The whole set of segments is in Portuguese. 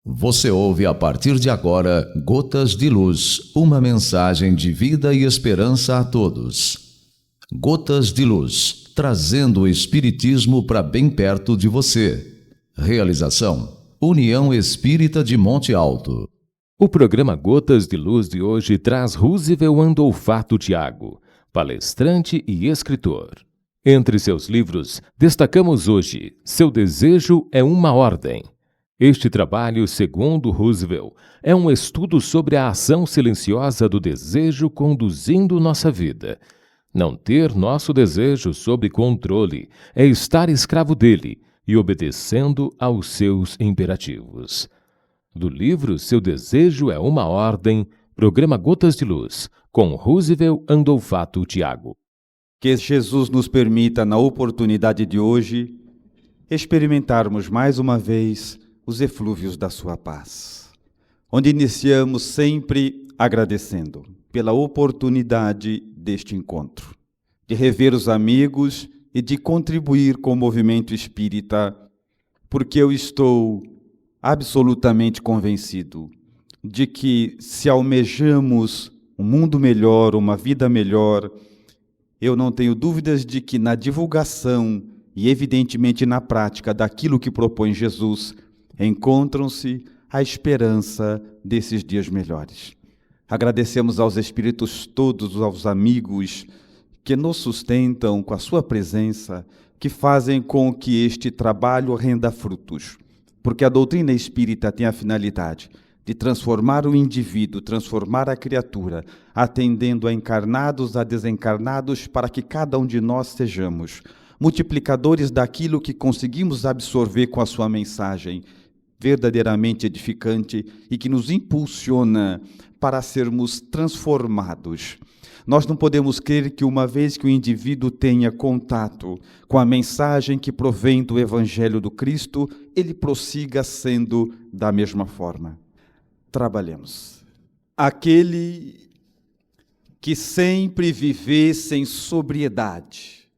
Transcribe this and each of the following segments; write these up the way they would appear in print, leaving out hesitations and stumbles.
Você ouve a partir de agora Gotas de Luz, uma mensagem de vida e esperança a todos. Gotas de Luz, trazendo o Espiritismo para bem perto de você. Realização: União Espírita de Monte Alto. O programa Gotas de Luz de hoje traz Roosevelt Andolfato Tiago, palestrante e escritor. Entre seus livros, destacamos hoje Seu Desejo é uma Ordem. Este trabalho, segundo Roosevelt, é um estudo sobre a ação silenciosa do desejo conduzindo nossa vida. Não ter nosso desejo sob controle é estar escravo dele e obedecendo aos seus imperativos. Do livro Seu Desejo é uma Ordem, programa Gotas de Luz, com Roosevelt Andolfato Tiago. Que Jesus nos permita, na oportunidade de hoje, experimentarmos mais uma vez os eflúvios da sua paz, onde iniciamos sempre agradecendo pela oportunidade deste encontro, de rever os amigos e de contribuir com o movimento espírita, porque eu estou absolutamente convencido de que, se almejamos um mundo melhor, uma vida melhor, eu não tenho dúvidas de que na divulgação e evidentemente na prática daquilo que propõe Jesus, encontram-se a esperança desses dias melhores. Agradecemos aos espíritos todos, aos amigos que nos sustentam com a sua presença, que fazem com que este trabalho renda frutos, porque a doutrina espírita tem a finalidade de transformar o indivíduo, transformar a criatura, atendendo a encarnados, a desencarnados, para que cada um de nós sejamos multiplicadores daquilo que conseguimos absorver com a sua mensagem, verdadeiramente edificante e que nos impulsiona para sermos transformados. Nós não podemos crer que, uma vez que o indivíduo tenha contato com a mensagem que provém do Evangelho do Cristo, ele prossiga sendo da mesma forma. Trabalhemos. Aquele que sempre vivesse em sobriedade,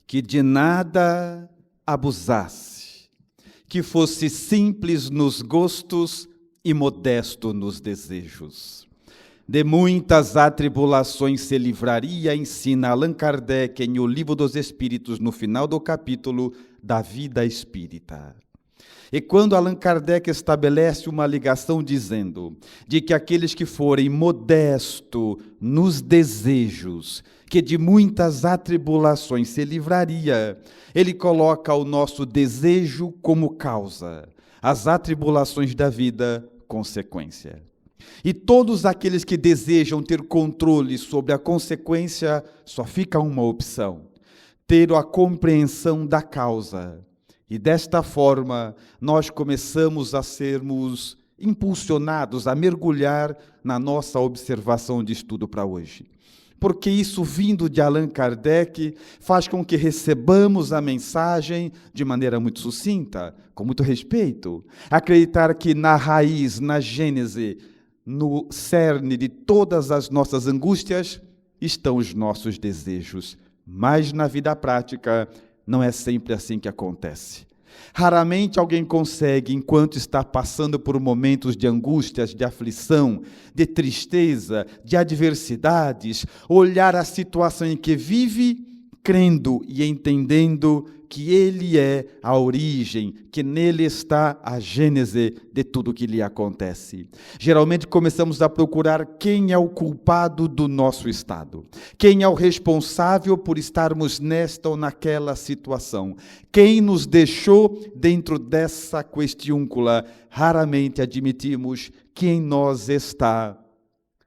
que de nada abusasse, que fosse simples nos gostos e modesto nos desejos. De muitas atribulações se livraria, ensina Allan Kardec em O Livro dos Espíritos, no final do capítulo da vida espírita. E quando Allan Kardec estabelece uma ligação dizendo de que aqueles que forem modesto nos desejos, que de muitas atribulações se livraria, ele coloca o nosso desejo como causa, as atribulações da vida, consequência. E todos aqueles que desejam ter controle sobre a consequência, só fica uma opção: ter a compreensão da causa. E desta forma, nós começamos a sermos impulsionados a mergulhar na nossa observação de estudo para hoje. Porque isso, vindo de Allan Kardec, faz com que recebamos a mensagem de maneira muito sucinta, com muito respeito. Acreditar que na raiz, na gênese, no cerne de todas as nossas angústias, estão os nossos desejos. Mas na vida prática, não é sempre assim que acontece. Raramente alguém consegue, enquanto está passando por momentos de angústias, de aflição, de tristeza, de adversidades, olhar a situação em que vive, crendo e entendendo que ele é a origem, que nele está a gênese de tudo que lhe acontece. Geralmente começamos a procurar quem é o culpado do nosso estado, quem é o responsável por estarmos nesta ou naquela situação, quem nos deixou dentro dessa questiúncula. Raramente admitimos que em nós está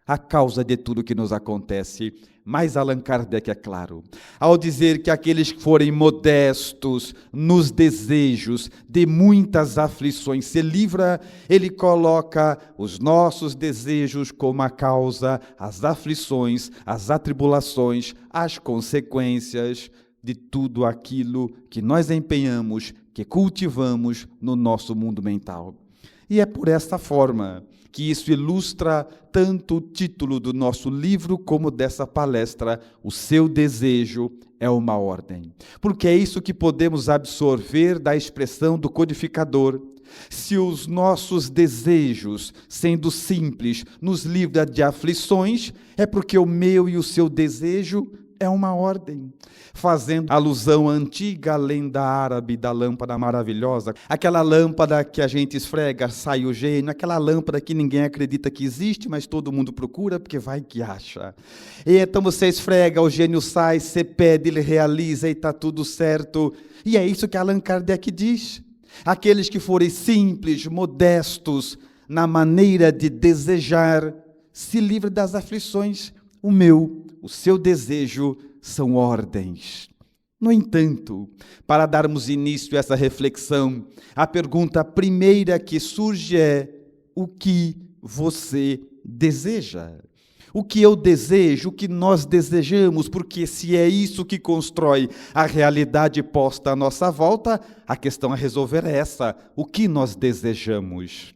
a causa de tudo que nos acontece. Mas Allan Kardec é claro, ao dizer que aqueles que forem modestos nos desejos, de muitas aflições se livra, ele coloca os nossos desejos como a causa, as aflições, as atribulações, as consequências de tudo aquilo que nós empenhamos, que cultivamos no nosso mundo mental. E é por essa forma que isso ilustra tanto o título do nosso livro como dessa palestra, O Seu Desejo é uma Ordem. Porque é isso que podemos absorver da expressão do codificador. Se os nossos desejos, sendo simples, nos livram de aflições, é porque o meu e o seu desejo é uma ordem, fazendo alusão à antiga lenda árabe da lâmpada maravilhosa, aquela lâmpada que a gente esfrega, sai o gênio, aquela lâmpada que ninguém acredita que existe, mas todo mundo procura porque vai que acha. E então você esfrega, o gênio sai, você pede, ele realiza e está tudo certo. E é isso que Allan Kardec diz. Aqueles que forem simples, modestos, na maneira de desejar, se livre das aflições. O meu, o seu desejo são ordens. No entanto, para darmos início a essa reflexão, a pergunta primeira que surge é: o que você deseja? O que eu desejo, o que nós desejamos, porque se é isso que constrói a realidade posta à nossa volta, a questão a resolver é essa: o que nós desejamos?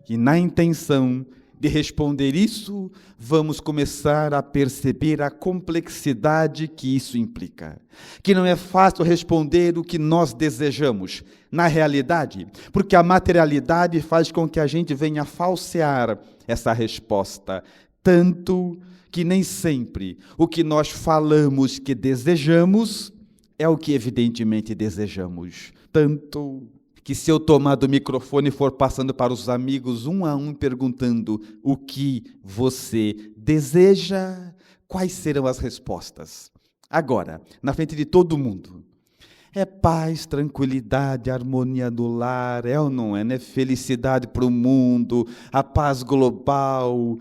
E na intenção de responder isso, vamos começar a perceber a complexidade que isso implica. Que não é fácil responder o que nós desejamos, na realidade, porque a materialidade faz com que a gente venha falsear essa resposta, tanto que nem sempre o que nós falamos que desejamos é o que evidentemente desejamos. Tanto que se eu tomar do microfone e for passando para os amigos, um a um, perguntando o que você deseja, quais serão as respostas? Agora, na frente de todo mundo. É paz, tranquilidade, harmonia do lar, é ou não é? Né? Felicidade para o mundo, a paz global.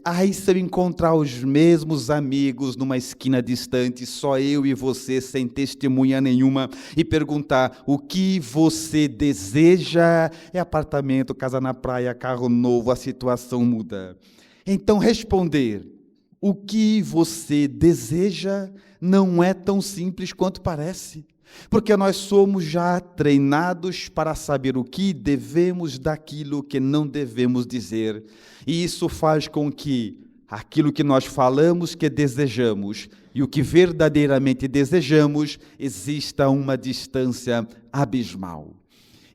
Aí se eu encontrar os mesmos amigos numa esquina distante, só eu e você, sem testemunha nenhuma, e perguntar o que você deseja, é apartamento, casa na praia, carro novo, a situação muda. Então responder o que você deseja não é tão simples quanto parece. Porque nós somos já treinados para saber o que devemos daquilo que não devemos dizer. E isso faz com que aquilo que nós falamos que desejamos e o que verdadeiramente desejamos, exista uma distância abismal.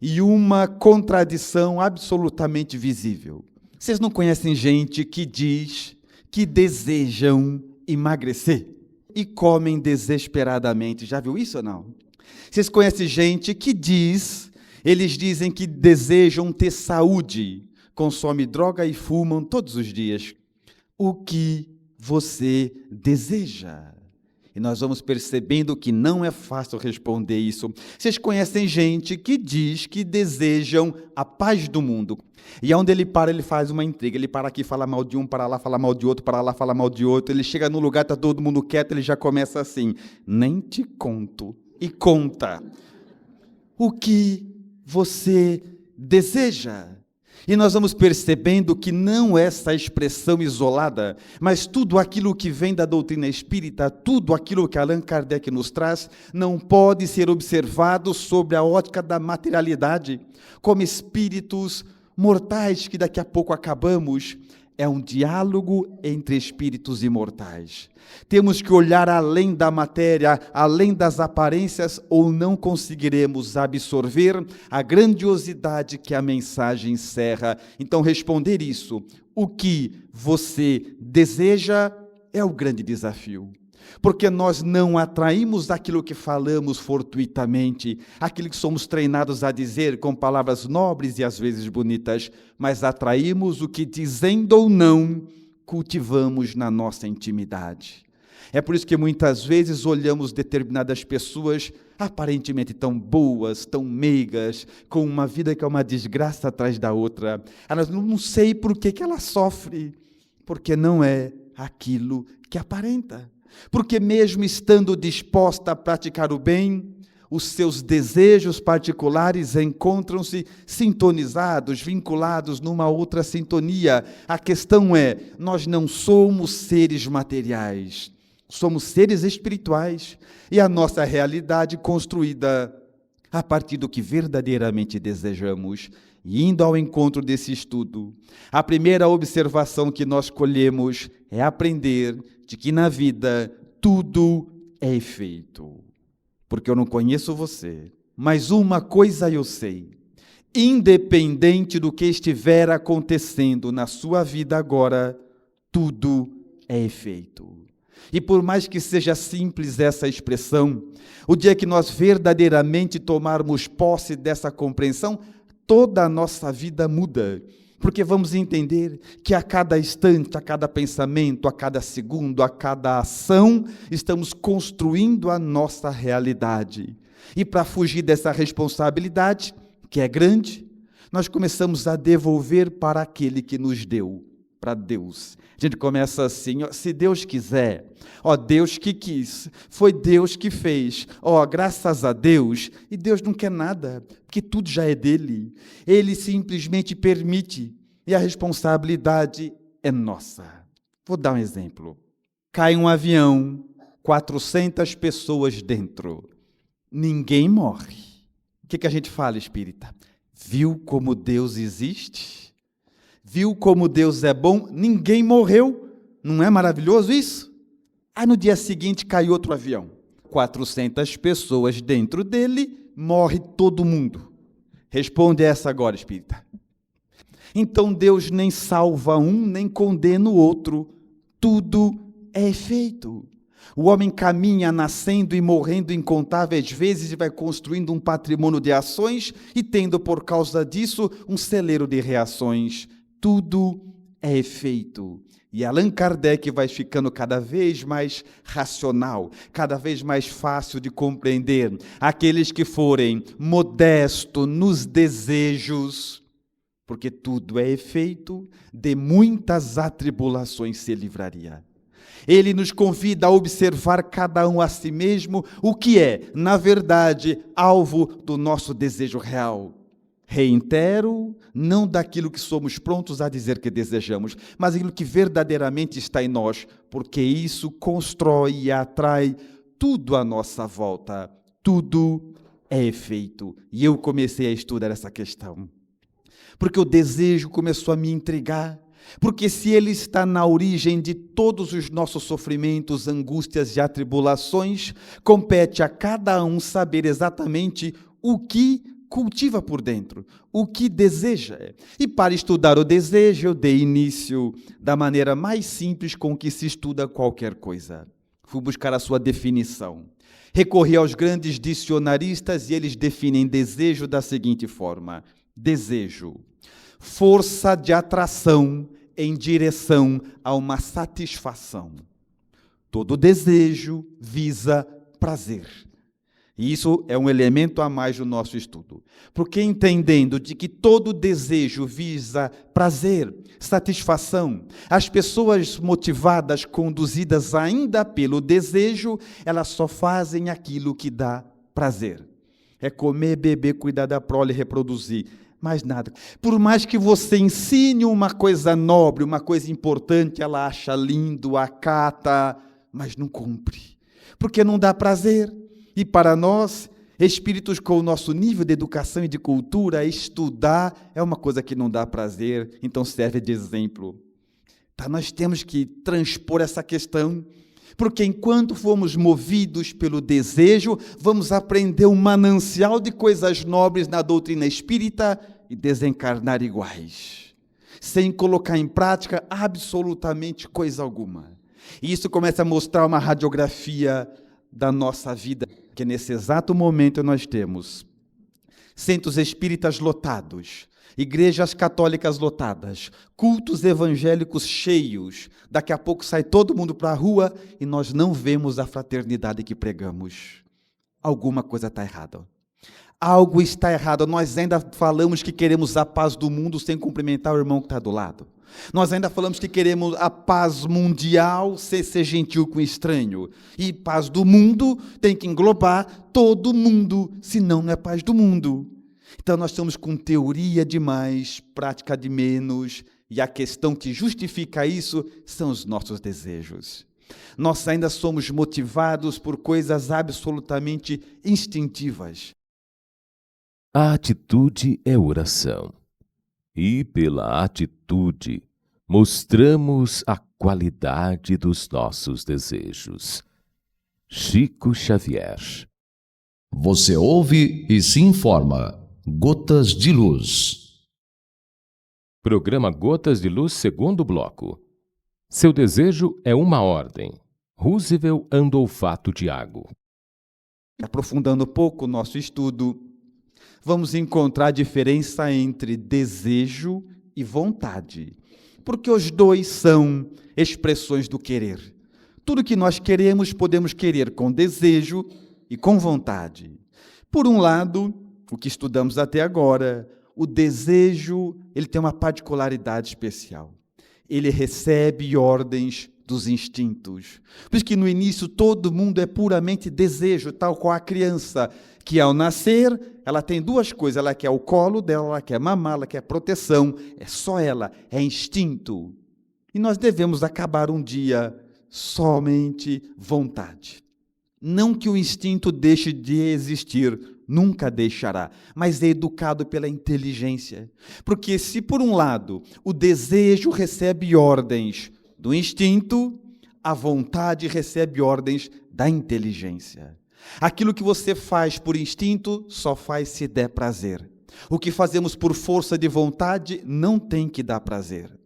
E uma contradição absolutamente visível. Vocês não conhecem gente que diz que desejam emagrecer e comem desesperadamente? Já viu isso ou não? Vocês conhecem gente que eles dizem que desejam ter saúde, consomem droga e fumam todos os dias. O que você deseja? E nós vamos percebendo que não é fácil responder isso. Vocês conhecem gente que diz que desejam a paz do mundo. E onde ele para, ele faz uma intriga. Ele para aqui, fala mal de um, para lá, fala mal de outro, para lá, fala mal de outro. Ele chega num lugar, está todo mundo quieto, ele já começa assim: nem te conto. E conta o que você deseja. E nós vamos percebendo que não essa expressão isolada, mas tudo aquilo que vem da doutrina espírita, tudo aquilo que Allan Kardec nos traz, não pode ser observado sobre a ótica da materialidade, como espíritos mortais que daqui a pouco acabamos. É um diálogo entre espíritos imortais. Temos que olhar além da matéria, além das aparências, ou não conseguiremos absorver a grandiosidade que a mensagem encerra. Então, responder isso, o que você deseja, é o grande desafio. Porque nós não atraímos aquilo que falamos fortuitamente, aquilo que somos treinados a dizer com palavras nobres e às vezes bonitas, mas atraímos o que, dizendo ou não, cultivamos na nossa intimidade. É por isso que muitas vezes olhamos determinadas pessoas aparentemente tão boas, tão meigas, com uma vida que é uma desgraça atrás da outra. Nós não sei por que ela sofre, porque não é aquilo que aparenta. Porque mesmo estando disposta a praticar o bem, os seus desejos particulares encontram-se sintonizados, vinculados numa outra sintonia. A questão é, nós não somos seres materiais, somos seres espirituais, e a nossa realidade construída a partir do que verdadeiramente desejamos. E indo ao encontro desse estudo, a primeira observação que nós colhemos é aprender de que na vida tudo é efeito. Porque eu não conheço você, mas uma coisa eu sei: independente do que estiver acontecendo na sua vida agora, tudo é efeito. E por mais que seja simples essa expressão, o dia que nós verdadeiramente tomarmos posse dessa compreensão, toda a nossa vida muda. Porque vamos entender que a cada instante, a cada pensamento, a cada segundo, a cada ação, estamos construindo a nossa realidade. E para fugir dessa responsabilidade, que é grande, nós começamos a devolver para aquele que nos deu, para Deus. A gente começa assim: ó, se Deus quiser, ó, Deus que quis, foi Deus que fez, ó, graças a Deus. E Deus não quer nada, porque tudo já é dele. Ele simplesmente permite, e a responsabilidade é nossa. Vou dar um exemplo. Cai um avião, 400 pessoas dentro. Ninguém morre. O que a gente fala, espírita? Viu como Deus existe? Viu como Deus é bom? Ninguém morreu. Não é maravilhoso isso? Aí no dia seguinte cai outro avião. 400 pessoas dentro dele, morre todo mundo. Responde essa agora, espírita. Então Deus nem salva um, nem condena o outro. Tudo é efeito. O homem caminha nascendo e morrendo incontáveis vezes e vai construindo um patrimônio de ações e tendo por causa disso um celeiro de reações. Tudo é efeito. E Allan Kardec vai ficando cada vez mais racional, cada vez mais fácil de compreender. Aqueles que forem modestos nos desejos, porque tudo é efeito, de muitas atribulações se livraria. Ele nos convida a observar cada um a si mesmo, o que é, na verdade, alvo do nosso desejo real. Reitero, não daquilo que somos prontos a dizer que desejamos, mas aquilo que verdadeiramente está em nós, porque isso constrói e atrai tudo à nossa volta. Tudo é efeito. E eu comecei a estudar essa questão, porque o desejo começou a me intrigar. Porque se ele está na origem de todos os nossos sofrimentos, angústias e atribulações, compete a cada um saber exatamente o que cultiva por dentro, o que deseja. E para estudar o desejo, eu dei início da maneira mais simples com que se estuda qualquer coisa. Fui buscar a sua definição. Recorri aos grandes dicionaristas e eles definem desejo da seguinte forma: desejo, força de atração em direção a uma satisfação. Todo desejo visa prazer. E isso é um elemento a mais do nosso estudo. Porque entendendo de que todo desejo visa prazer, satisfação, as pessoas motivadas, conduzidas ainda pelo desejo, elas só fazem aquilo que dá prazer. É comer, beber, cuidar da prole, reproduzir. Mais nada. Por mais que você ensine uma coisa nobre, uma coisa importante, ela acha lindo, acata, mas não cumpre. Porque não dá prazer. E para nós, espíritos com o nosso nível de educação e de cultura, estudar é uma coisa que não dá prazer, então serve de exemplo. Tá, nós temos que transpor essa questão, porque enquanto formos movidos pelo desejo, vamos aprender um manancial de coisas nobres na doutrina espírita e desencarnar iguais, sem colocar em prática absolutamente coisa alguma. E isso começa a mostrar uma radiografia da nossa vida, que nesse exato momento nós temos centros espíritas lotados, igrejas católicas lotadas, cultos evangélicos cheios. Daqui a pouco sai todo mundo para a rua e nós não vemos a fraternidade que pregamos. Alguma coisa está errada. Algo está errado. Nós ainda falamos que queremos a paz do mundo sem cumprimentar o irmão que está do lado. Nós ainda falamos que queremos a paz mundial sem ser gentil com o estranho. E paz do mundo tem que englobar todo mundo, senão não é paz do mundo. Então nós estamos com teoria demais, prática de menos, e a questão que justifica isso são os nossos desejos. Nós ainda somos motivados por coisas absolutamente instintivas. A atitude é oração. e pela atitude, mostramos a qualidade dos nossos desejos. Chico Xavier. Você ouve e se informa. Gotas de Luz. Programa Gotas de Luz, segundo bloco. Seu desejo é uma ordem. Roosevelt Andolfato Tiago. Aprofundando um pouco o nosso estudo, vamos encontrar a diferença entre desejo e vontade, porque os dois são expressões do querer. Tudo que nós queremos, podemos querer com desejo e com vontade. Por um lado, o que estudamos até agora, o desejo, ele tem uma particularidade especial. Ele recebe ordens dos instintos. Por isso que no início todo mundo é puramente desejo, tal qual a criança, que ao nascer, ela tem duas coisas, ela quer o colo dela, ela quer mamar, ela quer proteção, é só ela, é instinto. E nós devemos acabar um dia somente vontade. Não que o instinto deixe de existir, nunca deixará, mas é educado pela inteligência. Porque se por um lado o desejo recebe ordens do instinto, a vontade recebe ordens da inteligência. Aquilo que você faz por instinto, só faz se der prazer. O que fazemos por força de vontade, não tem que dar prazer.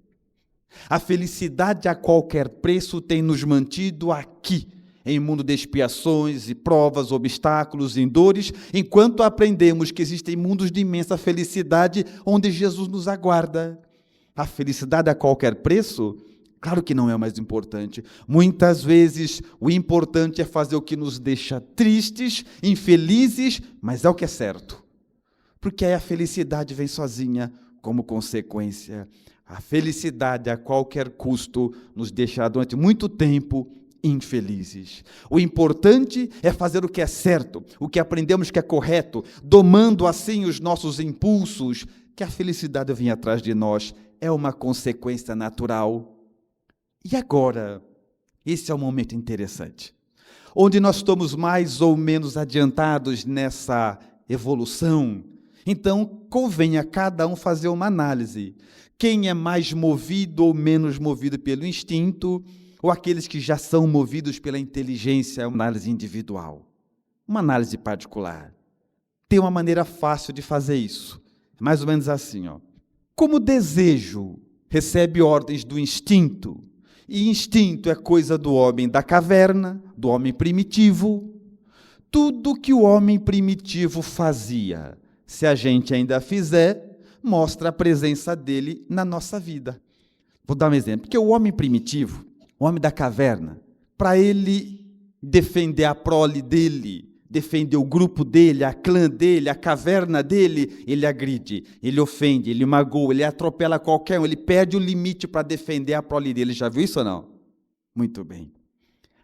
A felicidade a qualquer preço tem nos mantido aqui, em mundo de expiações e provas, obstáculos e dores, enquanto aprendemos que existem mundos de imensa felicidade, onde Jesus nos aguarda. A felicidade a qualquer preço? Claro que não é o mais importante. Muitas vezes o importante é fazer o que nos deixa tristes, infelizes, mas é o que é certo. Porque aí a felicidade vem sozinha como consequência. A felicidade a qualquer custo nos deixará durante muito tempo infelizes. O importante é fazer o que é certo, o que aprendemos que é correto, domando assim os nossos impulsos, que a felicidade vem atrás de nós, é uma consequência natural. E agora, esse é um momento interessante, onde nós estamos mais ou menos adiantados nessa evolução. Então, convém a cada um fazer uma análise. Quem é mais movido ou menos movido pelo instinto, ou aqueles que já são movidos pela inteligência, uma análise individual, uma análise particular. Tem uma maneira fácil de fazer isso, mais ou menos assim, ó. Como o desejo recebe ordens do instinto, e instinto é coisa do homem da caverna, do homem primitivo, tudo que o homem primitivo fazia, se a gente ainda fizer, mostra a presença dele na nossa vida. Vou dar um exemplo, porque o homem primitivo, o homem da caverna, para ele defender a prole dele, defender o grupo dele, a clã dele, a caverna dele, ele agride, ele ofende, ele magoa, ele atropela qualquer um, ele perde o limite para defender a prole dele. Já viu isso ou não? Muito bem.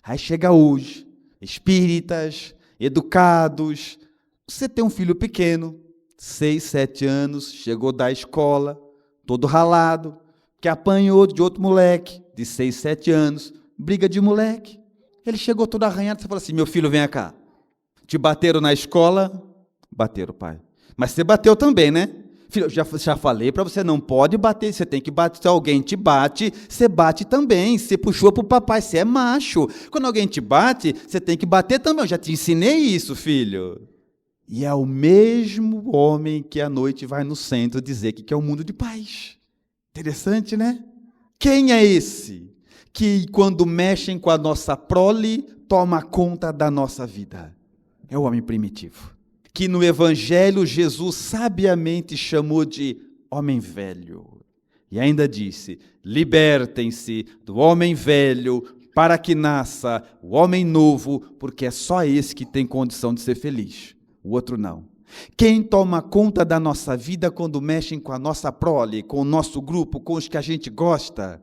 Aí chega hoje, espíritas, educados, você tem um filho pequeno, 6, 7 anos, chegou da escola, todo ralado, que apanhou de outro moleque, de 6, 7 anos, briga de moleque. Ele chegou todo arranhado, você fala assim, meu filho, vem cá. Te bateram na escola? Bateram, pai. Mas você bateu também, né? Filho, já falei para você, não pode bater, você tem que bater. Se alguém te bate, você bate também. Você puxou para o papai, você é macho. Quando alguém te bate, você tem que bater também. Eu já te ensinei isso, filho. E é o mesmo homem que à noite vai no centro dizer que é um mundo de paz. Interessante, né? Quem é esse que, quando mexem com a nossa prole, toma conta da nossa vida? É o homem primitivo, que no Evangelho Jesus sabiamente chamou de homem velho. E ainda disse, libertem-se do homem velho para que nasça o homem novo, porque é só esse que tem condição de ser feliz, o outro não. Quem toma conta da nossa vida quando mexem com a nossa prole, com o nosso grupo, com os que a gente gosta,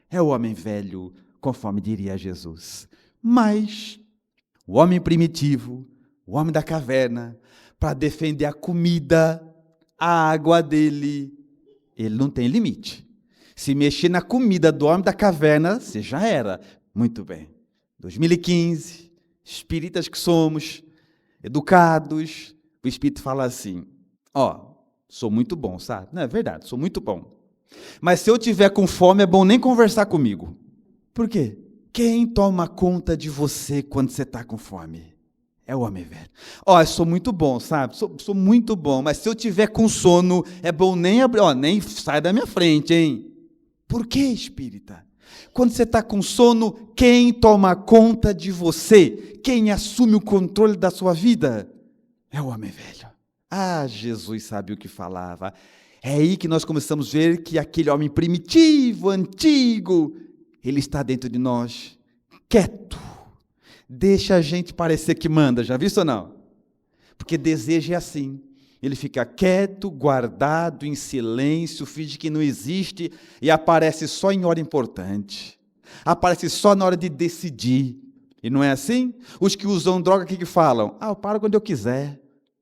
é o homem velho, conforme diria Jesus. Mas o homem primitivo, o homem da caverna, para defender a comida, a água dele, ele não tem limite. Se mexer na comida do homem da caverna, você já era. Muito bem. 2015, espíritas que somos, educados, o Espírito fala assim, ó, Sou muito bom, sabe? Não é verdade, sou muito bom. Mas se eu tiver com fome, é bom nem conversar comigo. Por quê? Quem toma conta de você quando você está com fome? É o homem velho. Eu sou muito bom, sabe? Sou muito bom, mas se eu tiver com sono, é bom nem abrir, nem sai da minha frente, hein? Por quê, espírita? Quando você está com sono, quem toma conta de você? Quem assume o controle da sua vida? É o homem velho. Jesus sabe o que falava. É aí que nós começamos a ver que aquele homem primitivo, antigo, ele está dentro de nós, quieto. Deixa a gente parecer que manda, já viu ou não? Porque desejo é assim. Ele fica quieto, guardado, em silêncio, finge que não existe e aparece só em hora importante. Aparece só na hora de decidir. E não é assim? Os que usam droga, o que falam? Eu paro quando eu quiser.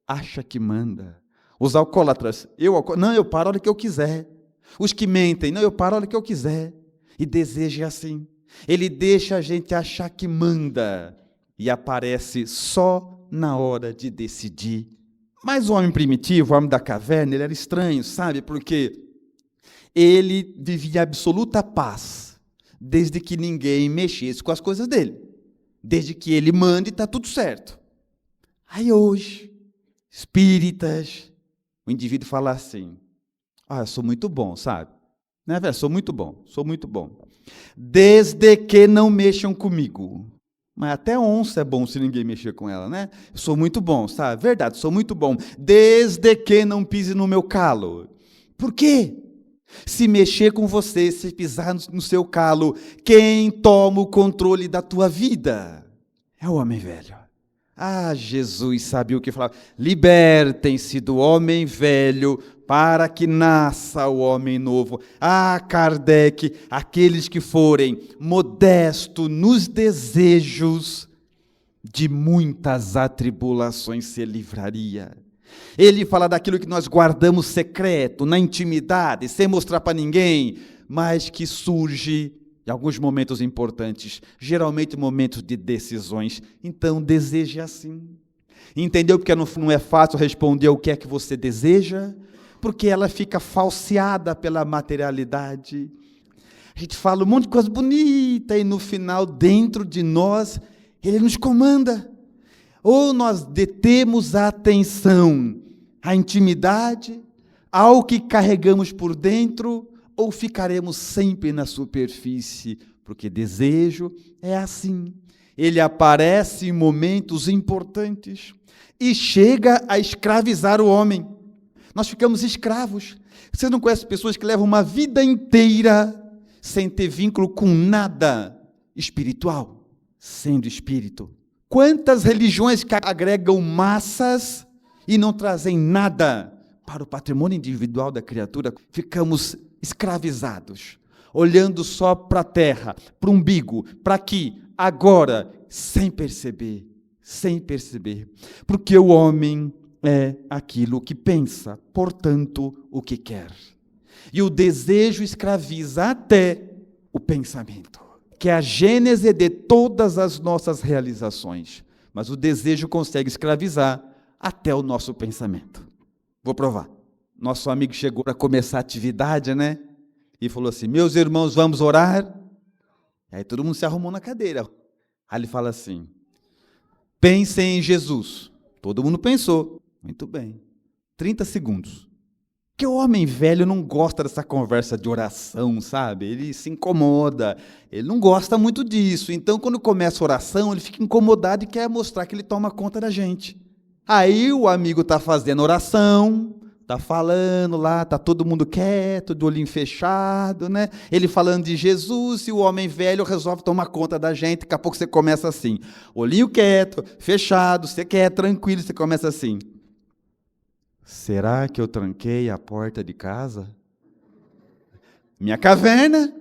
Acha que manda. Os alcoólatras, eu paro a hora que eu quiser. Os que mentem, eu paro a hora que eu quiser. E desejo é assim. Ele deixa a gente achar que manda e aparece só na hora de decidir. Mas o homem primitivo, o homem da caverna, ele era estranho, sabe? Porque ele vivia absoluta paz, desde que ninguém mexesse com as coisas dele. Desde que ele mande, está tudo certo. Aí hoje, espíritas, o indivíduo fala assim, eu sou muito bom, sabe? Né, velho? Sou muito bom. Desde que não mexam comigo. Mas até onça é bom se ninguém mexer com ela, né? Sou muito bom, sabe? Verdade, sou muito bom. Desde que não pise no meu calo. Por quê? Se mexer com você, se pisar no seu calo, quem toma o controle da tua vida? É o homem velho. Jesus sabia o que falava. Libertem-se do homem velho para que nasça o homem novo. Kardec, aqueles que forem modestos nos desejos, de muitas atribulações se livraria. Ele fala daquilo que nós guardamos secreto, na intimidade, sem mostrar para ninguém, mas que surge em alguns momentos importantes, geralmente momentos de decisões. Então, deseje assim. Entendeu porque não é fácil responder o que é que você deseja? Porque ela fica falseada pela materialidade. A gente fala um monte de coisa bonita e no final, dentro de nós, ele nos comanda. Ou nós detemos a atenção, a intimidade, ao que carregamos por dentro, ou ficaremos sempre na superfície, porque desejo é assim. Ele aparece em momentos importantes e chega a escravizar o homem. Nós ficamos escravos. Você não conhece pessoas que levam uma vida inteira sem ter vínculo com nada espiritual, sendo espírito? Quantas religiões que agregam massas e não trazem nada para o patrimônio individual da criatura? Ficamos escravizados, olhando só para a terra, para o umbigo, para aqui, agora, sem perceber, porque o homem é aquilo que pensa, portanto, o que quer. E o desejo escraviza até o pensamento, que é a gênese de todas as nossas realizações. Mas o desejo consegue escravizar até o nosso pensamento. Vou provar. Nosso amigo chegou para começar a atividade, né? E falou assim, meus irmãos, vamos orar? Aí todo mundo se arrumou na cadeira. Aí ele fala assim, pensem em Jesus. Todo mundo pensou. Muito bem. 30 segundos. Porque o homem velho não gosta dessa conversa de oração, sabe? Ele se incomoda. Ele não gosta muito disso. Então, quando começa a oração, ele fica incomodado e quer mostrar que ele toma conta da gente. Aí o amigo está fazendo oração, está falando lá, está todo mundo quieto, de olhinho fechado, né? Ele falando de Jesus e o homem velho resolve tomar conta da gente. Daqui a pouco você começa assim, olhinho quieto, fechado, você quer tranquilo, você começa assim. Será que eu tranquei a porta de casa? Minha caverna,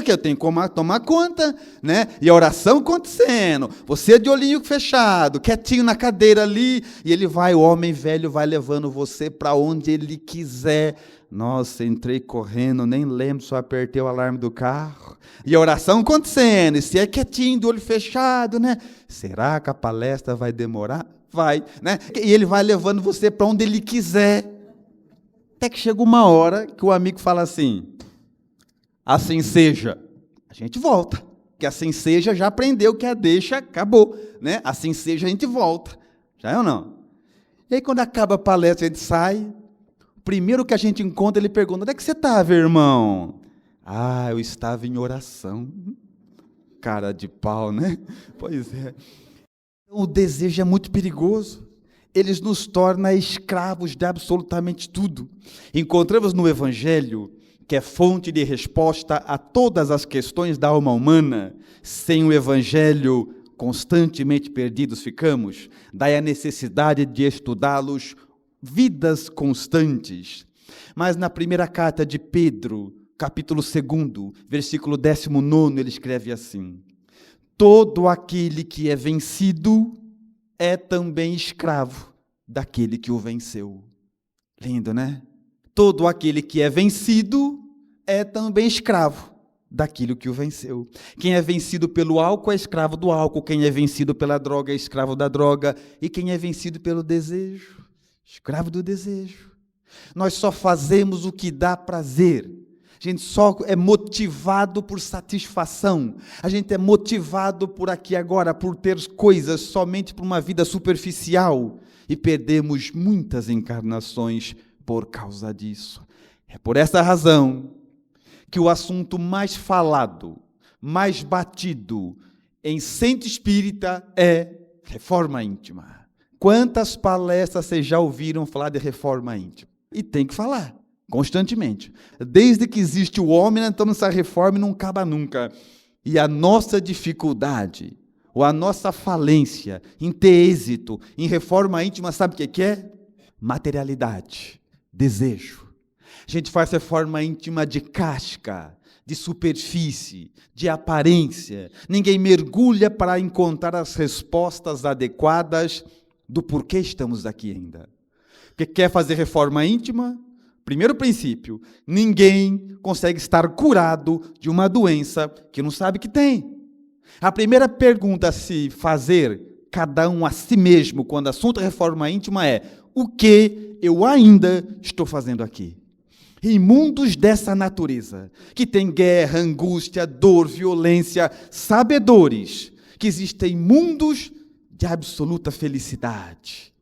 que eu tenho que tomar conta, né? E a oração acontecendo, você de olhinho fechado, quietinho na cadeira ali, e o homem velho vai levando você para onde ele quiser. Nossa, entrei correndo, nem lembro, só apertei o alarme do carro. E a oração acontecendo, e se é quietinho, do olho fechado, né? Será que a palestra vai demorar? Vai, né? E ele vai levando você para onde ele quiser. Até que chega uma hora que o amigo fala assim, assim seja. A gente volta, que assim seja já aprendeu que a deixa acabou, né? Assim seja a gente volta, já é ou não? E aí quando acaba a palestra, a gente sai, o primeiro que a gente encontra, ele pergunta, onde é que você estava, irmão? Ah, eu estava em oração. Cara de pau, né? Pois é. O desejo é muito perigoso. Ele nos torna escravos de absolutamente tudo. Encontramos no Evangelho, que é fonte de resposta a todas as questões da alma humana. Sem o Evangelho, constantemente perdidos ficamos. Daí a necessidade de estudá-los, vidas constantes. Mas na primeira carta de Pedro, capítulo 2, versículo 19, ele escreve assim, todo aquele que é vencido é também escravo daquele que o venceu. Lindo, né? Todo aquele que é vencido é também escravo daquilo que o venceu. Quem é vencido pelo álcool é escravo do álcool, quem é vencido pela droga é escravo da droga, e quem é vencido pelo desejo, escravo do desejo. Nós só fazemos o que dá prazer. A gente só é motivado por satisfação. A gente é motivado por aqui agora, por ter coisas somente por uma vida superficial. E perdemos muitas encarnações por causa disso. É por essa razão que o assunto mais falado, mais batido em centro espírita é reforma íntima. Quantas palestras vocês já ouviram falar de reforma íntima? E tem que falar. Constantemente. Desde que existe o homem, então essa reforma não acaba nunca. E a nossa dificuldade, ou a nossa falência em ter êxito em reforma íntima, sabe o que é? Materialidade, desejo. A gente faz reforma íntima de casca, de superfície, de aparência. Ninguém mergulha para encontrar as respostas adequadas do porquê estamos aqui ainda. Porque quer fazer reforma íntima? Primeiro princípio, ninguém consegue estar curado de uma doença que não sabe que tem. A primeira pergunta a se fazer, cada um a si mesmo, quando o assunto é reforma íntima é, o que eu ainda estou fazendo aqui? Em mundos dessa natureza, que tem guerra, angústia, dor, violência, sabedores que existem mundos de absoluta felicidade.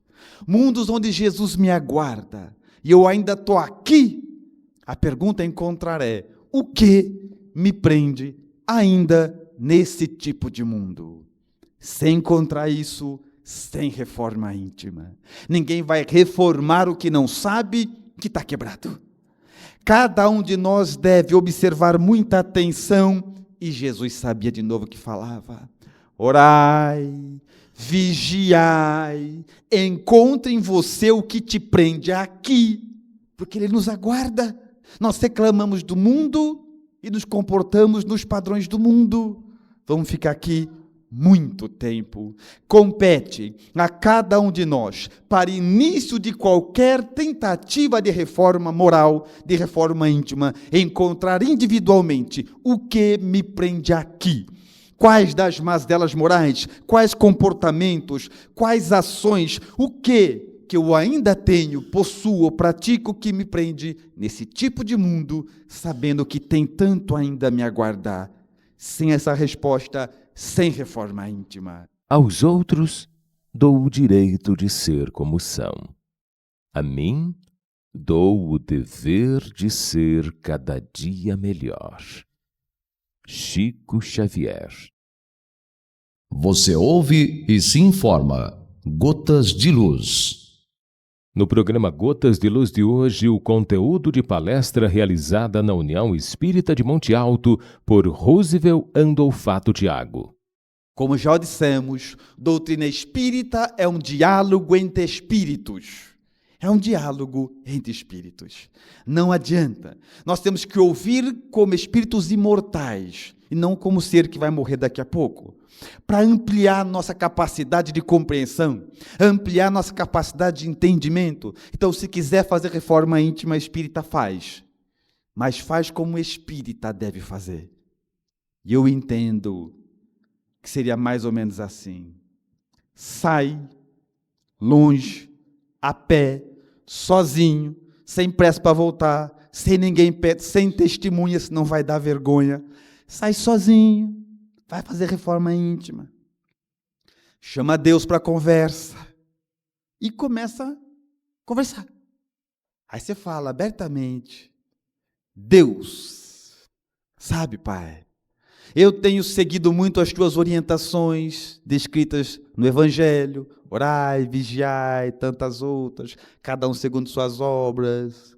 Mundos onde Jesus me aguarda. E eu ainda estou aqui, a pergunta a encontrar é, o que me prende ainda nesse tipo de mundo? Sem encontrar isso, sem reforma íntima. Ninguém vai reformar o que não sabe que está quebrado. Cada um de nós deve observar muita atenção, e Jesus sabia de novo o que falava. Orai, vigiai, encontre em você o que te prende aqui, porque Ele nos aguarda. Nós reclamamos do mundo e nos comportamos nos padrões do mundo. Vamos ficar aqui muito tempo. Compete a cada um de nós, para início de qualquer tentativa de reforma moral, de reforma íntima, encontrar individualmente o que me prende aqui. Quais das mazelas morais, quais comportamentos, quais ações, o que eu ainda tenho, possuo, pratico que me prende nesse tipo de mundo, sabendo que tem tanto ainda a me aguardar. Sem essa resposta, sem reforma íntima. Aos outros, dou o direito de ser como são. A mim, dou o dever de ser cada dia melhor. Chico Xavier. Você ouve e se informa. Gotas de Luz. No programa Gotas de Luz de hoje, o conteúdo de palestra realizada na União Espírita de Monte Alto por Roosevelt Andolfato Tiago. Como já dissemos, doutrina espírita é um diálogo entre espíritos. É um diálogo entre espíritos. Não adianta. Nós temos que ouvir como espíritos imortais e não como ser que vai morrer daqui a pouco. Para ampliar nossa capacidade de compreensão, ampliar nossa capacidade de entendimento. Então, se quiser fazer reforma íntima, espírita faz. Mas faz como espírita deve fazer. E eu entendo que seria mais ou menos assim. Sai longe, a pé, sozinho, sem pressa para voltar, sem ninguém perto, sem testemunha, senão vai dar vergonha. Sai sozinho, vai fazer reforma íntima. Chama Deus para conversa e começa a conversar. Aí você fala abertamente: Deus, sabe, Pai, eu tenho seguido muito as tuas orientações descritas no Evangelho, orai, vigiai, tantas outras, cada um segundo suas obras.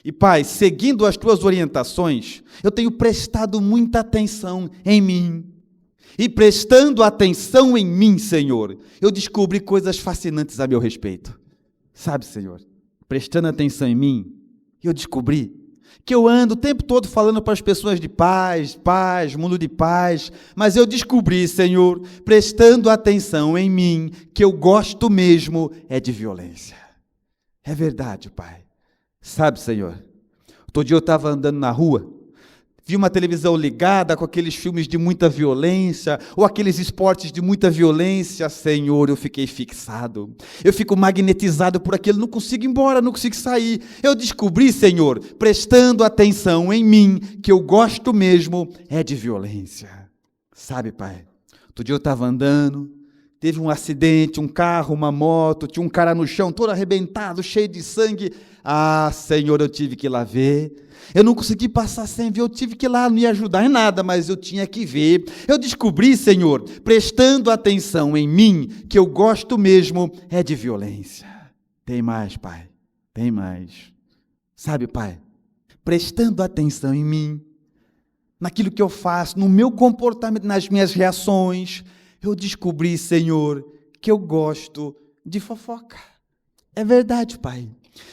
E, Pai, seguindo as tuas orientações, eu tenho prestado muita atenção em mim. E prestando atenção em mim, Senhor, eu descobri coisas fascinantes a meu respeito. Sabe, Senhor, prestando atenção em mim, eu descobri que eu ando o tempo todo falando para as pessoas de paz, paz, mundo de paz, mas eu descobri, Senhor, prestando atenção em mim, que eu gosto mesmo é de violência. É verdade, Pai. Sabe, Senhor, outro dia eu estava andando na rua, vi uma televisão ligada com aqueles filmes de muita violência, ou aqueles esportes de muita violência. Senhor, eu fiquei fixado, eu fico magnetizado por aquilo, não consigo ir embora, não consigo sair. Eu descobri, Senhor, prestando atenção em mim, que eu gosto mesmo é de violência. Sabe, Pai, outro dia eu estava andando, teve um acidente, um carro, uma moto, tinha um cara no chão, todo arrebentado, cheio de sangue. Ah, Senhor, eu tive que ir lá ver. Eu não consegui passar sem ver, eu tive que ir lá, não ia ajudar em nada, mas eu tinha que ver. Eu descobri, Senhor, prestando atenção em mim, que eu gosto mesmo é de violência. Tem mais, Pai, tem mais. Sabe, Pai, prestando atenção em mim, naquilo que eu faço, no meu comportamento, nas minhas reações, eu descobri, Senhor, que eu gosto de fofoca. É verdade, Pai.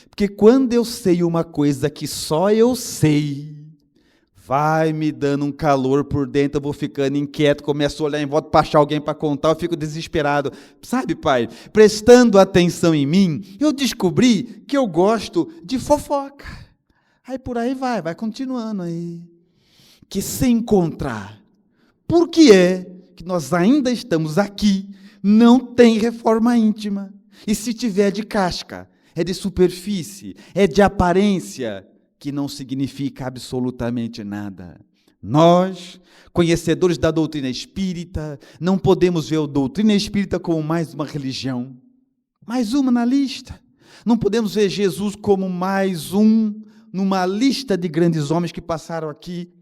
Porque quando eu sei uma coisa que só eu sei, vai me dando um calor por dentro, eu vou ficando inquieto, começo a olhar em volta para achar alguém para contar, eu fico desesperado. Sabe, Pai, prestando atenção em mim, eu descobri que eu gosto de fofoca. Aí por aí vai continuando aí. Que se encontrar, por que é que nós ainda estamos aqui, não tem reforma íntima? E se tiver de casca, é de superfície, é de aparência, que não significa absolutamente nada. Nós, conhecedores da doutrina espírita, não podemos ver a doutrina espírita como mais uma religião, mais uma na lista. Não podemos ver Jesus como mais um numa lista de grandes homens que passaram aqui.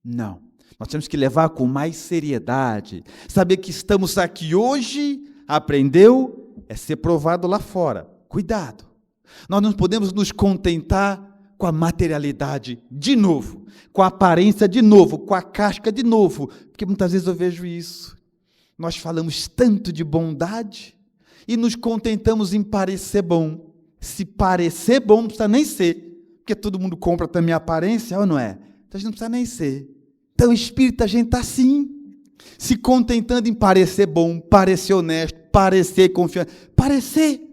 Não. Nós temos que levar com mais seriedade. Saber que estamos aqui hoje, aprendeu, é ser provado lá fora. Cuidado. Nós não podemos nos contentar com a materialidade de novo, com a aparência de novo, com a casca de novo, porque muitas vezes eu vejo isso. Nós falamos tanto de bondade e nos contentamos em parecer bom. Se parecer bom, não precisa nem ser, porque todo mundo compra também a aparência, ou não é? Então a gente não precisa nem ser. Então, espírita, a gente está assim, se contentando em parecer bom, parecer honesto, parecer confiante, parecer.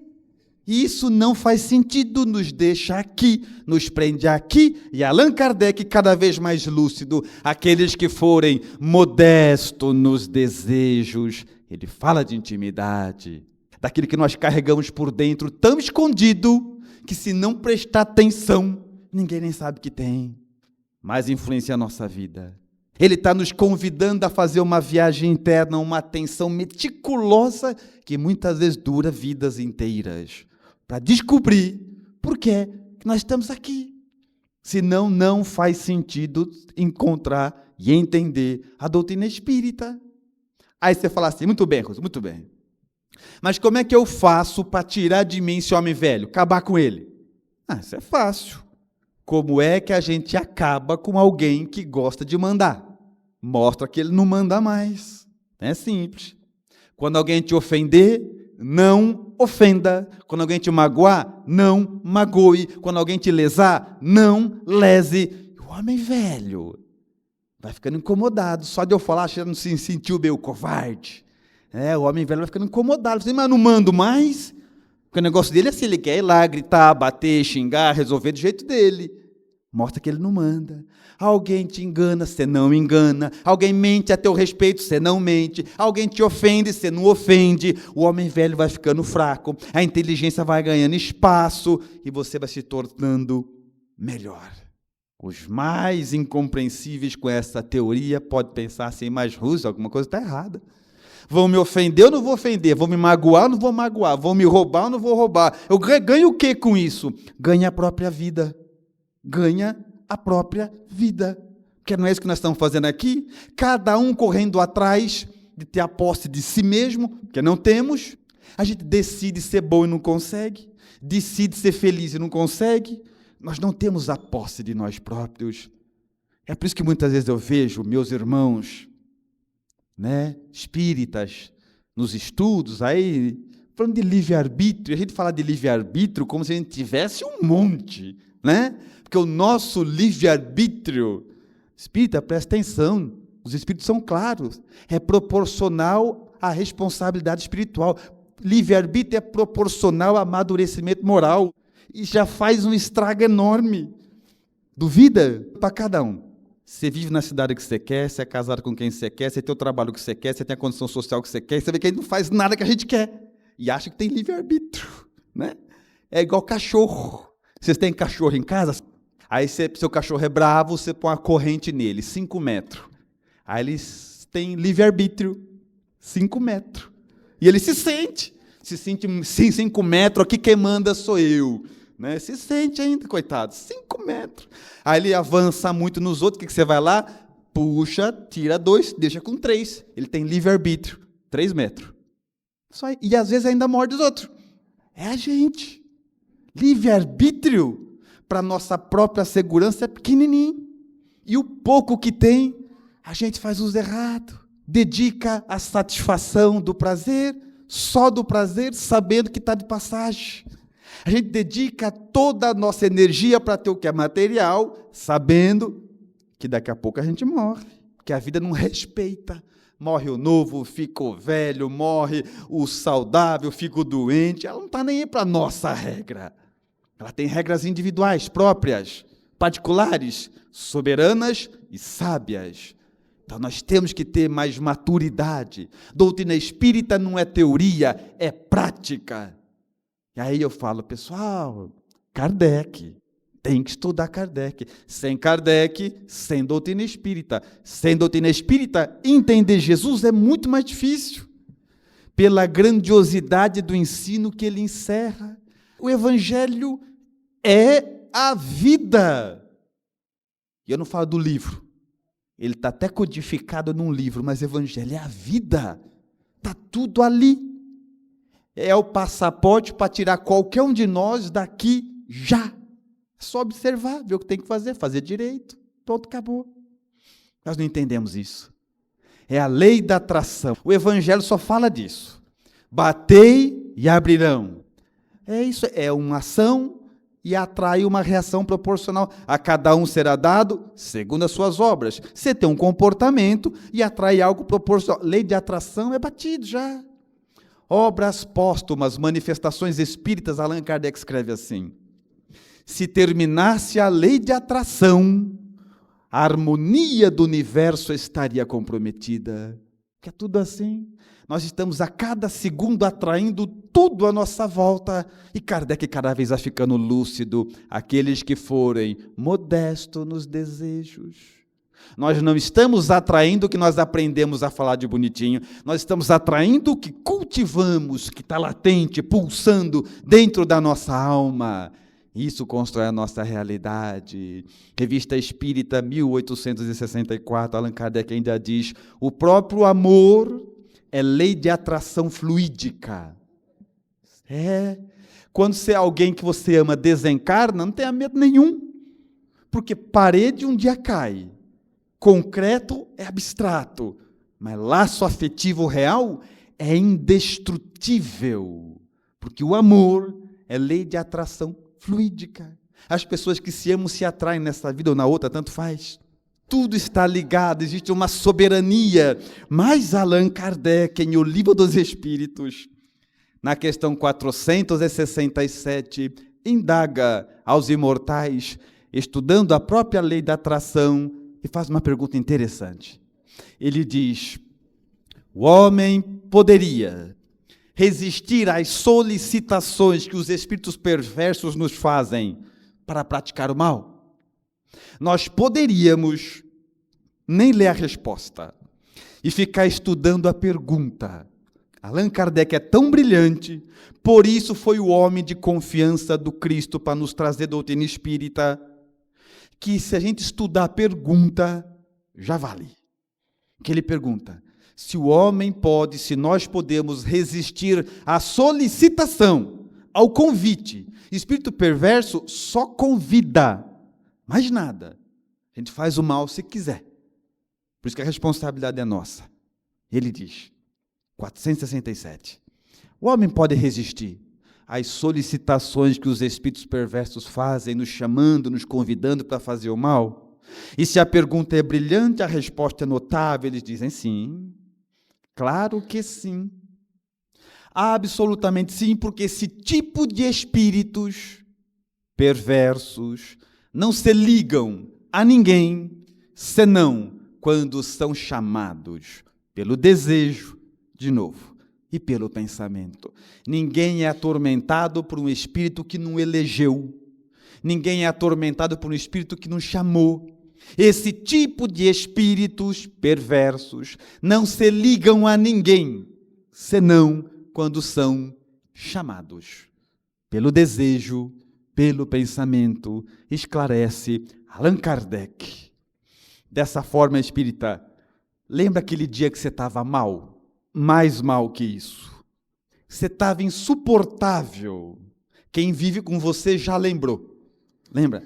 E isso não faz sentido, nos deixa aqui, nos prende aqui. E Allan Kardec, cada vez mais lúcido, aqueles que forem modestos nos desejos, ele fala de intimidade, daquilo que nós carregamos por dentro, tão escondido, que se não prestar atenção, ninguém nem sabe que tem, mas influencia a nossa vida. Ele está nos convidando a fazer uma viagem interna, uma atenção meticulosa, que muitas vezes dura vidas inteiras, para descobrir por que nós estamos aqui. Senão, não faz sentido encontrar e entender a doutrina espírita. Aí você fala assim, muito bem, Rosa, muito bem. Mas como é que eu faço para tirar de mim esse homem velho, acabar com ele? Isso é fácil. Como é que a gente acaba com alguém que gosta de mandar? Mostra que ele não manda mais. É simples. Quando alguém te ofender, não ofenda. Quando alguém te magoar, não magoe. Quando alguém te lesar, não lese. O homem velho vai ficando incomodado. Só de eu falar, já não se sentiu meio covarde. O homem velho vai ficando incomodado. Mas não mando mais. Porque o negócio dele é assim, ele quer ir lá, gritar, bater, xingar, resolver do jeito dele. Mostra que ele não manda. Alguém te engana, você não engana. Alguém mente a teu respeito, você não mente. Alguém te ofende, você não ofende. O homem velho vai ficando fraco. A inteligência vai ganhando espaço e você vai se tornando melhor. Os mais incompreensíveis com essa teoria podem pensar assim, mas Rússio, alguma coisa está errada. Vão me ofender, eu não vou ofender. Vão me magoar, eu não vou magoar. Vão me roubar, eu não vou roubar. Eu ganho o que com isso? Ganha a própria vida. Ganha a própria vida. Porque não é isso que nós estamos fazendo aqui? Cada um correndo atrás de ter a posse de si mesmo, porque não temos. A gente decide ser bom e não consegue. Decide ser feliz e não consegue. Nós não temos a posse de nós próprios. É por isso que muitas vezes eu vejo meus irmãos, espíritas, nos estudos, aí, falando de livre-arbítrio. A gente fala de livre-arbítrio como se a gente tivesse um monte, Porque o nosso livre-arbítrio, espírita, presta atenção, os espíritos são claros, é proporcional à responsabilidade espiritual. Livre-arbítrio é proporcional ao amadurecimento moral e já faz um estrago enorme. Duvida? Para cada um. Você vive na cidade que você quer, você é casado com quem você quer, você tem o trabalho que você quer, você tem a condição social que você quer, e você vê que a gente não faz nada que a gente quer. E acha que tem livre-arbítrio, É igual cachorro. Vocês têm cachorro em casa? Aí seu cachorro é bravo, você põe uma corrente nele, 5 metros. Aí eles têm livre-arbítrio, 5 metros. E ele se sente 5 metros, aqui quem manda sou eu. Se sente ainda, coitado, 5 metros. Aí ele avança muito nos outros, o que você vai lá? Puxa, tira 2, deixa com 3. Ele tem livre-arbítrio, 3 metros. Só aí. E às vezes ainda morde os outros. É a gente. Livre-arbítrio para nossa própria segurança é pequenininho. E o pouco que tem, a gente faz uso errado. Dedica a satisfação do prazer, só do prazer, sabendo que está de passagem. A gente dedica toda a nossa energia para ter o que é material, sabendo que daqui a pouco a gente morre, que a vida não respeita. Morre o novo, fica o velho, morre o saudável, fica o doente. Ela não está nem aí para a nossa regra. Ela tem regras individuais, próprias, particulares, soberanas e sábias. Então nós temos que ter mais maturidade. Doutrina espírita não é teoria, é prática. E aí eu falo, pessoal, Kardec, tem que estudar Kardec. Sem Kardec, sem doutrina espírita. Sem doutrina espírita, entender Jesus é muito mais difícil. Pela grandiosidade do ensino que ele encerra. O Evangelho é a vida. E eu não falo do livro. Ele está até codificado num livro, mas o Evangelho é a vida. Está tudo ali. É o passaporte para tirar qualquer um de nós daqui já. É só observar, ver o que tem que fazer direito. Pronto, acabou. Nós não entendemos isso. É a lei da atração. O Evangelho só fala disso. Batei e abrirão. É isso, é uma ação e atrai uma reação proporcional. A cada um será dado segundo as suas obras. Você tem um comportamento e atrai algo proporcional. Lei de atração é batido já. Obras póstumas, manifestações espíritas, Allan Kardec escreve assim: se terminasse a lei de atração, a harmonia do universo estaria comprometida. Que é tudo assim. Nós estamos a cada segundo atraindo tudo à nossa volta. E Kardec cada vez vai ficando lúcido. Aqueles que forem modestos nos desejos. Nós não estamos atraindo o que nós aprendemos a falar de bonitinho. Nós estamos atraindo o que cultivamos, que está latente, pulsando dentro da nossa alma. Isso constrói a nossa realidade. Revista Espírita, 1864, Allan Kardec ainda diz: o próprio amor é lei de atração fluídica. Quando você é alguém que você ama desencarna, não tenha medo nenhum. Porque parede um dia cai. Concreto é abstrato. Mas laço afetivo real é indestrutível. Porque o amor é lei de atração fluídica. As pessoas que se amam se atraem nessa vida ou na outra, tanto faz. Tudo está ligado, existe uma soberania. Mas Allan Kardec, em O Livro dos Espíritos, na questão 467, indaga aos imortais: estudando a própria lei da atração, e faz uma pergunta interessante. Ele diz: o homem poderia resistir às solicitações que os espíritos perversos nos fazem para praticar o mal? Nós poderíamos nem ler a resposta e ficar estudando a pergunta. Allan Kardec é tão brilhante, por isso foi o homem de confiança do Cristo para nos trazer doutrina espírita, que se a gente estudar a pergunta, já vale. Que ele pergunta: se o homem pode, se nós podemos resistir à solicitação, ao convite. Espírito perverso só convida, mais nada. A gente faz o mal se quiser. Por isso que a responsabilidade é nossa. Ele diz, 467, o homem pode resistir às solicitações que os espíritos perversos fazem, nos chamando, nos convidando para fazer o mal? E se a pergunta é brilhante, a resposta é notável, eles dizem sim. Claro que sim. Absolutamente sim, porque esse tipo de espíritos perversos não se ligam a ninguém, senão quando são chamados pelo desejo, de novo, e pelo pensamento. Ninguém é atormentado por um espírito que não elegeu. Ninguém é atormentado por um espírito que não chamou. Esse tipo de espíritos perversos não se ligam a ninguém, senão quando são chamados pelo desejo, pelo pensamento, esclarece Allan Kardec. Dessa forma, espírita, lembra aquele dia que você estava mal? Mais mal que isso. Você estava insuportável. Quem vive com você já lembrou. Lembra?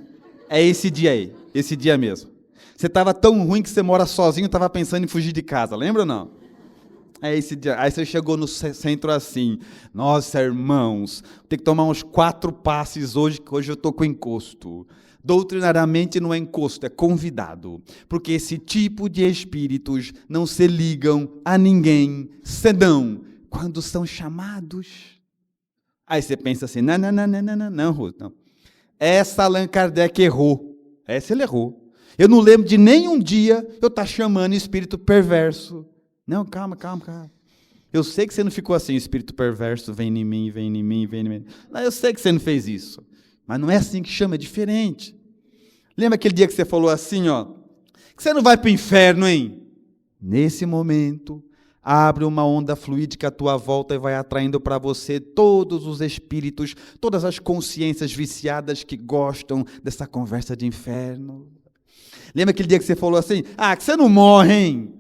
É esse dia aí, esse dia mesmo. Você estava tão ruim que você mora sozinho, estava pensando em fugir de casa, lembra ou não? É esse dia. Aí você chegou no centro assim: nossa, irmãos, tem que tomar uns 4 passes hoje, que hoje eu estou com encosto. Doutrinariamente não é encosto, é convidado. Porque esse tipo de espíritos não se ligam a ninguém, senão quando são chamados. Aí você pensa assim: não, Ruth, não. Essa Allan Kardec errou. Essa ele errou. Eu não lembro de nenhum dia eu estar chamando espírito perverso. Não, calma. Eu sei que você não ficou assim: espírito perverso, vem em mim, vem em mim, vem em mim. Não, eu sei que você não fez isso. Mas não é assim que chama, é diferente. Lembra aquele dia que você falou assim, ó, que você não vai para o inferno, hein? Nesse momento, abre uma onda fluídica à tua volta e vai atraindo para você todos os espíritos, todas as consciências viciadas que gostam dessa conversa de inferno. Lembra aquele dia que você falou assim, que você não morre, hein?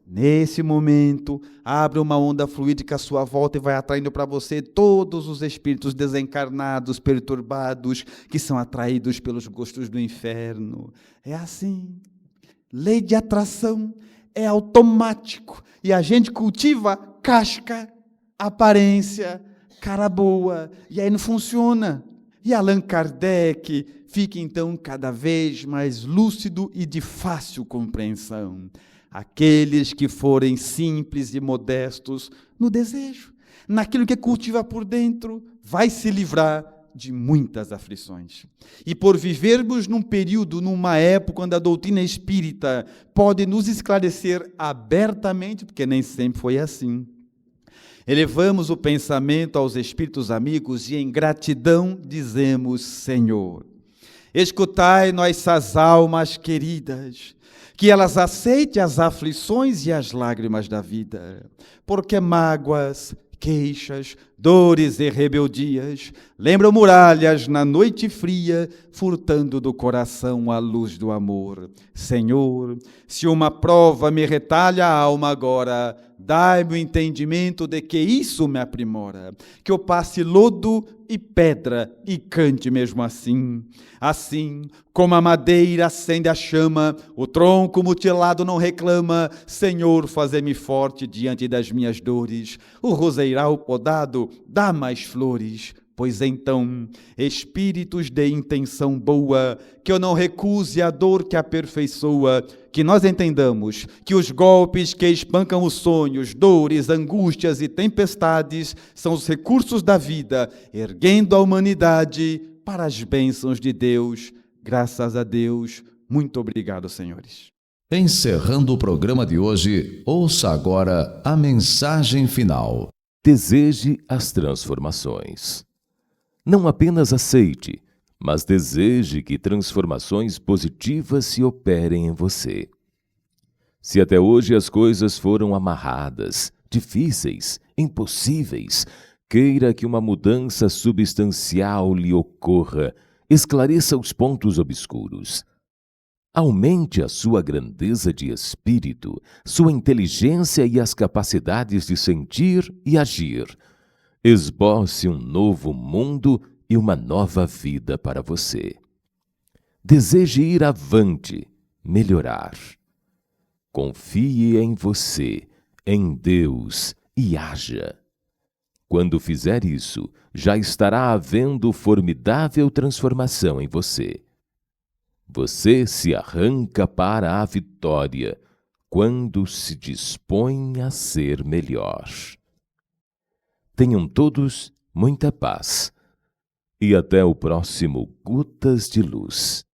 Nesse momento, abre uma onda fluídica à sua volta e vai atraindo para você todos os espíritos desencarnados, perturbados, que são atraídos pelos gostos do inferno. É assim. Lei de atração é automático. E a gente cultiva casca, aparência, cara boa. E aí não funciona. E Allan Kardec fica então cada vez mais lúcido e de fácil compreensão. Aqueles que forem simples e modestos no desejo, naquilo que cultiva por dentro, vai se livrar de muitas aflições. E por vivermos num período, numa época onde a doutrina espírita pode nos esclarecer abertamente, porque nem sempre foi assim, elevamos o pensamento aos espíritos amigos e em gratidão dizemos: Senhor, escutai nossas almas queridas, que elas aceitem as aflições e as lágrimas da vida, porque mágoas, queixas, dores e rebeldias lembram muralhas na noite fria, furtando do coração a luz do amor. Senhor, se uma prova me retalha a alma agora, dai-me o entendimento de que isso me aprimora, que eu passe lodo e pedra e cante mesmo assim. Assim como a madeira acende a chama, o tronco mutilado não reclama, Senhor, fazei-me forte diante das minhas dores, o roseiral podado dá mais flores. Pois então, espíritos de intenção boa, que eu não recuse a dor que aperfeiçoa, que nós entendamos que os golpes que espancam os sonhos, dores, angústias e tempestades são os recursos da vida, erguendo a humanidade para as bênçãos de Deus. Graças a Deus, muito obrigado, senhores. Encerrando o programa de hoje, ouça agora a mensagem final. Deseje as transformações. Não apenas aceite, mas deseje que transformações positivas se operem em você. Se até hoje as coisas foram amarradas, difíceis, impossíveis, queira que uma mudança substancial lhe ocorra, esclareça os pontos obscuros. Aumente a sua grandeza de espírito, sua inteligência e as capacidades de sentir e agir. Esboce um novo mundo e uma nova vida para você. Deseje ir avante, melhorar. Confie em você, em Deus e haja. Quando fizer isso, já estará havendo formidável transformação em você. Você se arranca para a vitória quando se dispõe a ser melhor. Tenham todos muita paz e até o próximo Gotas de Luz.